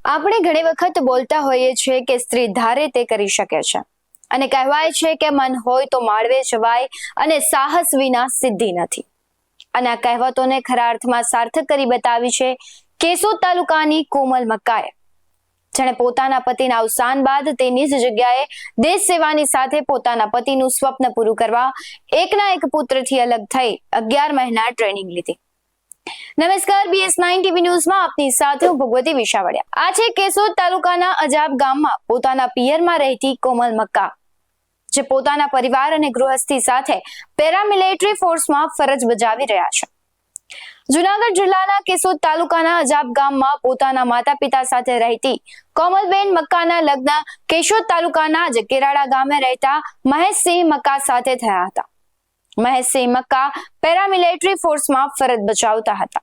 આપણે ઘણી વખત બોલતા હોઈએ છીએ કે સ્ત્રી ધારે તે કરી શકે છે અને કહેવાય છે કે મન હોય તો માળવે જવાય અને સાહસ વિના સિદ્ધિ નથી. અને આ કહેવતોને ખરા અર્થમાં સાર્થક કરી બતાવી છે કેશોદ તાલુકાની કોમલ મક્કાએ, જેણે પોતાના પતિના અવસાન બાદ તેની જ જગ્યાએ દેશ સેવાની સાથે પોતાના પતિનું સ્વપ્ન પૂરું કરવા એકના એક પુત્રથી અલગ થઈ 11 મહિના ટ્રેનિંગ લીધી. નમસ્કાર, BS9 ટીવી ન્યૂઝમાં આપની સાથે હું ભગવતી વિશાવડિયા. આ છે કેશોદ તાલુકાના અજાબ ગામમાં પોતાના પિયરમાં રહેતી કોમલ મક્કા, જે પોતાના પરિવાર અને ગૃહસ્થી સાથે પેરામિલિટરી ફોર્સમાં ફરજ બજાવી રહ્યા છે. જુનાગઢ જિલ્લાના કેશોદ તાલુકાના અજાબ ગામમાં પોતાના માતા પિતા સાથે રહેતી કોમલબેન મક્કાના લગ્ન કેશોદ તાલુકાના જ કેરાળા ગામે રહેતા મહેશસિંહ મક્કા સાથે થયા હતા. મહેશસિંહ મક્કા પેરામિલિટરી ફોર્સમાં ફરજ બજાવતા હતા,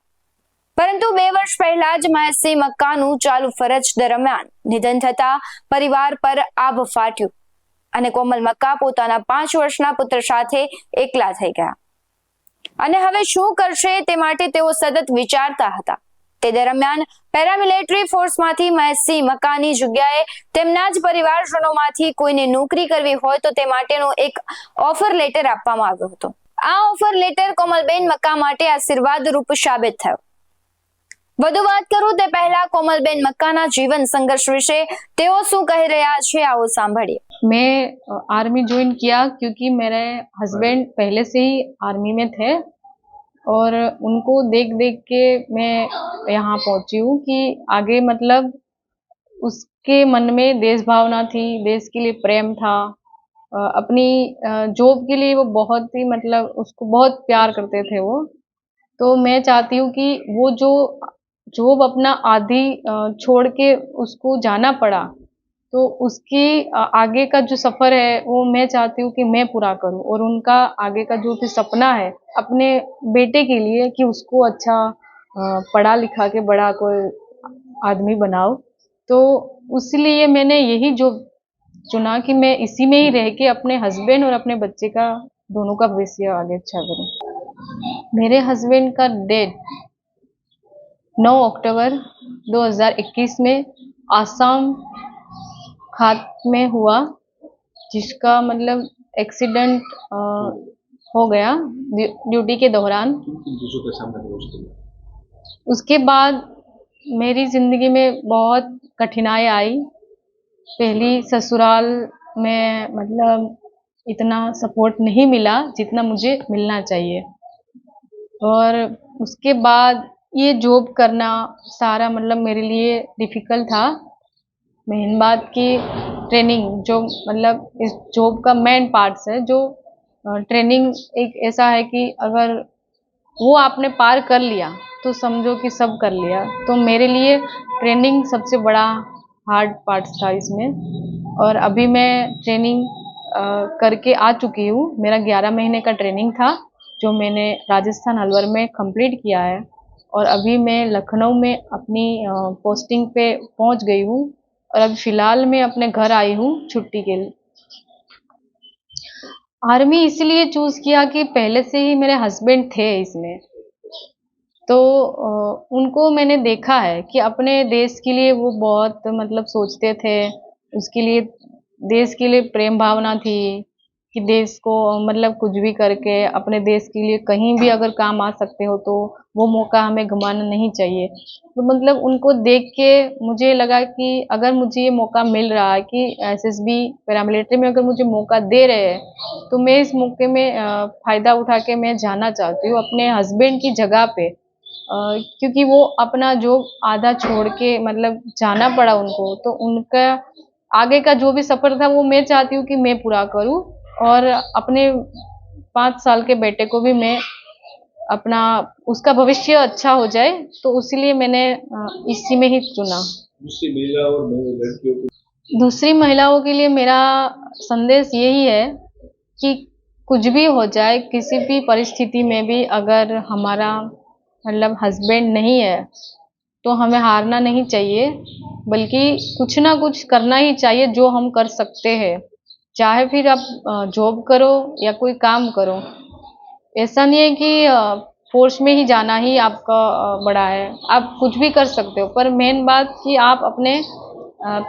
પરંતુ 2 વર્ષ પહેલા જ મહેશસિંહ મક્કાનું ચાલુ ફરજ દરમિયાન નિધન થતા પરિવાર પર આભ ફાટ્યું અને કોમલ મક્કા પોતાના 5 વર્ષના પુત્ર સાથે એકલા થઈ ગયા અને હવે શું કરશે તે માટે તેઓ સતત વિચારતા હતા. તે દરમિયાન પેરામિલિટરી ફોર્સમાંથી મહેશસિંહ મક્કાની જગ્યાએ તેમના જ પરિવારજનોમાંથી કોઈને નોકરી કરવી હોય તો તે માટેનો એક ઓફર લેટર આપવામાં આવ્યો હતો. આ ઓફર લેટર કોમલબેન મક્કા માટે આશીર્વાદ રૂપ સાબિત થયો. વધુ વાત કરું તે પહેલા કોમલબેન મક્કાના જીવન સંઘર્ષ વિશે તેઓ શું કહી રહ્યા છે, આવો સાંભળીએ. मैं आर्मी ज्वाइन किया क्योंकि मेरे हस्बैंड पहले से ही आर्मी में थे और उनको देख देख के मैं यहाँ पहुँची हूँ कि आगे मतलब उसके मन में देश भावना थी, देश के लिए प्रेम था। अपनी जॉब के लिए वो बहुत ही मतलब उसको बहुत प्यार करते थे वो। तो मैं चाहती हूँ कि वो जो जॉब अपना आधी छोड़ के उसको जाना पड़ा, तो उसकी आगे का जो सफ़र है वो मैं चाहती हूँ कि मैं पूरा करूँ और उनका आगे का जो भी सपना है अपने बेटे के लिए कि उसको अच्छा पढ़ा लिखा के बड़ा कोई आदमी बनाओ। तो उसलिए मैंने यही जो चुना कि मैं इसी में ही रह के अपने हस्बैंड और अपने बच्चे का दोनों का भविष्य आगे अच्छा करूँ। मेरे हस्बैंड का डेथ 9 अक्टूबर 2021 में आसाम खात में हुआ, जिसका मतलब एक्सीडेंट हो गया ड्यूटी के दौरान। उसके बाद मेरी ज़िंदगी में बहुत कठिनाई आई। पहली ससुराल में मतलब इतना सपोर्ट नहीं मिला जितना मुझे मिलना चाहिए, और उसके बाद ये जॉब करना सारा मतलब मेरे लिए डिफ़िकल्ट था। मेन बात की ट्रेनिंग जो मतलब इस जॉब का मेन पार्ट्स है, जो ट्रेनिंग एक ऐसा है कि अगर वो आपने पार कर लिया तो समझो कि सब कर लिया। तो मेरे लिए ट्रेनिंग सबसे बड़ा हार्ड पार्ट था इसमें, और अभी मैं ट्रेनिंग करके आ चुकी हूँ। मेरा 11 महीने का ट्रेनिंग था जो मैंने राजस्थान अलवर में कंप्लीट किया है, और अभी मैं लखनऊ में अपनी पोस्टिंग पे पहुँच गई हूँ और अब फ़िलहाल मैं अपने घर आई हूँ छुट्टी के लिए। आर्मी इसलिए चूज़ किया कि पहले से ही मेरे हस्बैंड थे इसमें, तो उनको मैंने देखा है कि अपने देश के लिए वो बहुत मतलब सोचते थे। उसके लिए देश के लिए प्रेम भावना थी कि देश को मतलब कुछ भी करके अपने देश के लिए कहीं भी अगर काम आ सकते हो तो वो मौका हमें गंवाना नहीं चाहिए। तो मतलब उनको देख के मुझे लगा कि अगर मुझे ये मौका मिल रहा है कि एसएसबी पैरामिलिट्री में अगर मुझे मौका दे रहे हैं, तो मैं इस मौके में फ़ायदा उठा के मैं जाना चाहती हूँ अपने हस्बैंड की जगह पे। क्योंकि वो अपना जॉब आधा छोड़ के मतलब जाना पड़ा उनको, तो उनका आगे का जो भी सफ़र था वो मैं चाहती हूँ कि मैं पूरा करूँ, और अपने 5 साल के बेटे को भी मैं अपना उसका भविष्य अच्छा हो जाए, तो इसीलिए मैंने इसी में ही चुना। दूसरी महिलाओं के लिए मेरा संदेश यही है कि कुछ भी हो जाए, किसी भी परिस्थिति में भी अगर हमारा मतलब हस्बैंड नहीं है तो हमें हारना नहीं चाहिए, बल्कि कुछ ना कुछ करना ही चाहिए जो हम कर सकते हैं। चाहे फिर आप जॉब करो या कोई काम करो, ऐसा नहीं है कि फोर्स में ही जाना ही आपका बड़ा है। आप कुछ भी कर सकते हो, पर मेन बात कि आप अपने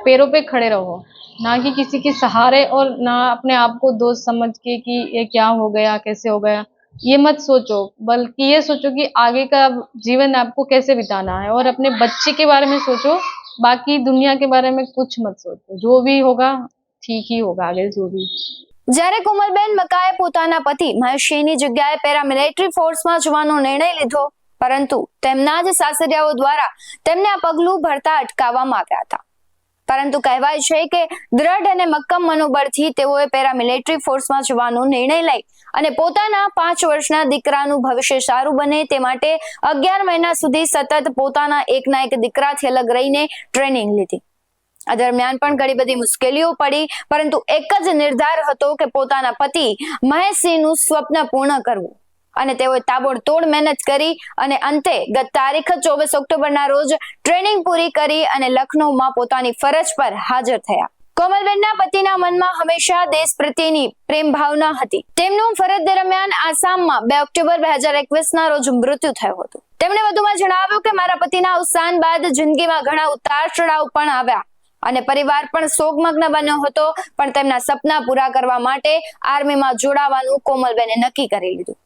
पैरों पे खड़े रहो, ना कि किसी के सहारे, और ना अपने आप को दोस्त समझ के कि ये क्या हो गया, कैसे हो गया, ये मत सोचो, बल्कि ये सोचो कि आगे का जीवन आपको कैसे बिताना है, और अपने बच्चे के बारे में सोचो। बाकी दुनिया के बारे में कुछ मत सोचो, जो भी होगा ठीक ही होगा आगे जो भी। જ્યારે કોમલબેન મકાએ પોતાના પતિ મહેશસિંહની જગ્યાએ પેરામિલિટરી ફોર્સમાં જવાનો નિર્ણય લીધો, પરંતુ તેમના જ સાસરિયાઓ દ્વારા તેમને આ પગલું ભરતા અટકાવવામાં આવ્યા હતા. પરંતુ કહેવાય છે કે દ્રઢ અને મક્કમ મનોબળથી તેઓએ પેરામિલિટરી ફોર્સમાં જવાનો નિર્ણય લઈ અને પોતાના 5 વર્ષના દીકરાનું ભવિષ્ય સારું બને તે માટે 11 મહિના સુધી સતત પોતાના એકના એક દીકરાથી અલગ રહીને ટ્રેનિંગ લીધી. આ દરમિયાન પણ ઘણી બધી મુશ્કેલીઓ પડી, પરંતુ એક જ નિર્ધાર હતો કે પોતાના પતિ મહેશસિંહનું સ્વપ્ન પૂર્ણ કરવું, અને તેઓએ તાબડતોડ મહેનત કરી અને અંતે ગત તારીખ 24 ઓક્ટોબરના રોજ ટ્રેનિંગ પૂરી કરી અને લખનૌમાં પોતાની ફરજ પર હાજર થયા. કોમલબેનના પતિના મનમાં હંમેશા દેશ પ્રત્યેની પ્રેમ ભાવના હતી. તેમનું ફરજ દરમિયાન આસામમાં 2 ઓક્ટોબર 2021ના રોજ મૃત્યુ થયું હતું. તેમણે વધુમાં જણાવ્યું કે મારા પતિના અવસાન બાદ જિંદગીમાં ઘણા ઉતાર ચઢાવ પણ આવ્યા અને પરિવાર પણ શોકમગ્ન બન્યો હતો, પણ તેમના સપના પૂરા કરવા માટે આર્મીમાં જોડાવાનું કોમલબેને નક્કી કરી લીધું.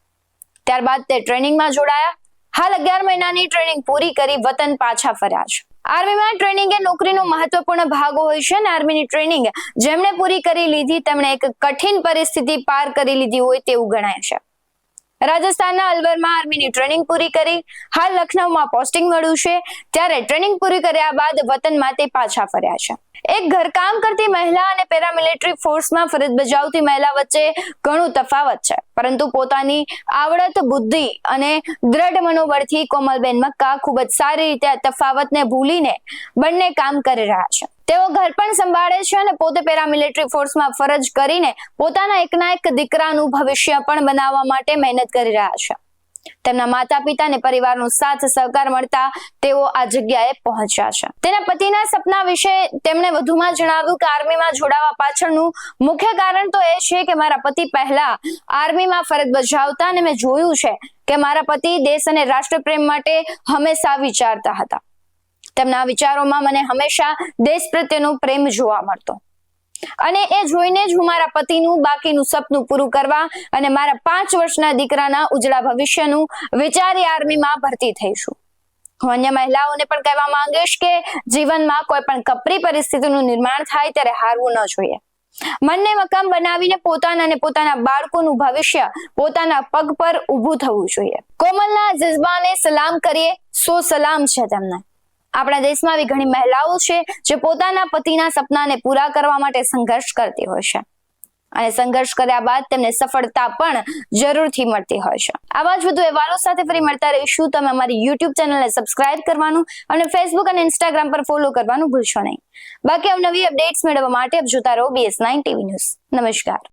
ત્યારબાદ તે ટ્રેનિંગમાં જોડાયા. હાલ 11 મહિનાની ટ્રેનિંગ પૂરી કરી વતન પાછા ફર્યા છે. આર્મીમાં ટ્રેનિંગ એ નોકરીનો મહત્વપૂર્ણ ભાગ હોય છે અને આર્મીની ટ્રેનિંગ જેમણે પૂરી કરી લીધી તેમણે એક કઠિન પરિસ્થિતિ પાર કરી લીધી હોય તેવું ગણાય છે. રાજસ્થાનના અલવરમાં આર્મીની ટ્રેનિંગ પૂરી કરી હાલ લખનૌમાં પોસ્ટિંગ મળ્યું છે. ત્યારે ટ્રેનિંગ પૂરી કર્યા બાદ વતનમાં તે પાછા ફર્યા છે. એક ઘરકામ કરતી મહિલા અને પેરામિલિટરી ફોર્સમાં ફરજ બજાવતી મહિલા વચ્ચે ઘણું તફાવત છે, પરંતુ પોતાની આવડત, બુદ્ધિ અને દ્રઢ મનોબળથી કોમલબેન મક્કા ખૂબ જ સારી રીતે આ તફાવતને ભૂલીને બંને કામ કરી રહ્યા છે. તેઓ ઘર પણ સંભાળે છે અને પોતે પેરામિલિટરી ફોર્સમાં ફરજ કરીને પોતાના એકના એક દીકરાનું ભવિષ્ય પણ બનાવવા માટે મહેનત કરી રહ્યા છે. તેમના માતા પિતા અને પરિવારનો સાથ સહકાર મળતા તેઓ આ જગ્યાએ પહોંચ્યા છે. તેના પતિના સપના વિશે તેમણે વધુમાં જણાવ્યું કે આર્મીમાં જોડાવા પાછળનું મુખ્ય કારણ તો એ છે કે મારા પતિ પહેલા આર્મીમાં ફરજ બજાવતા અને મેં જોયું છે કે મારા પતિ દેશ અને રાષ્ટ્રપ્રેમ માટે હંમેશા વિચારતા હતા. તેમના વિચારોમાં મને હંમેશા દેશ પ્રત્યેનો પ્રેમ જોવા મળતો, અને એ જોઈને જ હું મારા પતિનું બાકીનું સપનું પૂરું કરવા અને મારા 5 વર્ષના દીકરાના ઉજળા ભવિષ્યનું વિચારી આર્મીમાં ભરતી થઈશું. હું અન્ય મહિલાઓને પણ કહેવા માંગીશ કે જીવનમાં કોઈ પણ કપરી પરિસ્થિતિનું નિર્માણ થાય ત્યારે હારવું ન જોઈએ. મનને મકામ બનાવીને પોતાના અને પોતાના બાળકોનું ભવિષ્ય પોતાના પગ પર ઊભું થવું જોઈએ. કોમલના જજ્બાને સલામ કરીએ, સો સલામ છે તેમને. આપણા દેશમાં આવી ઘણી મહિલાઓ છે જે પોતાના પતિના સપનાને પૂરા કરવા માટે સંઘર્ષ કરતી હોય છે, અને સંઘર્ષ કર્યા બાદ તેમને સફળતા પણ જરૂરથી મળતી હોય છે. આવા જ વધુ અહેવાલો સાથે ફરી મળતા રહીશું. તમે અમારી YouTube ચેનલને સબસ્ક્રાઇબ કરવાનું અને Facebook અને Instagram પર ફોલો કરવાનું ભૂલશો નહીં. બાકી અવનવી અપડેટ્સ મેળવવા માટે આપ જોતા રહો BS9 TV ન્યૂઝ. નમસ્કાર.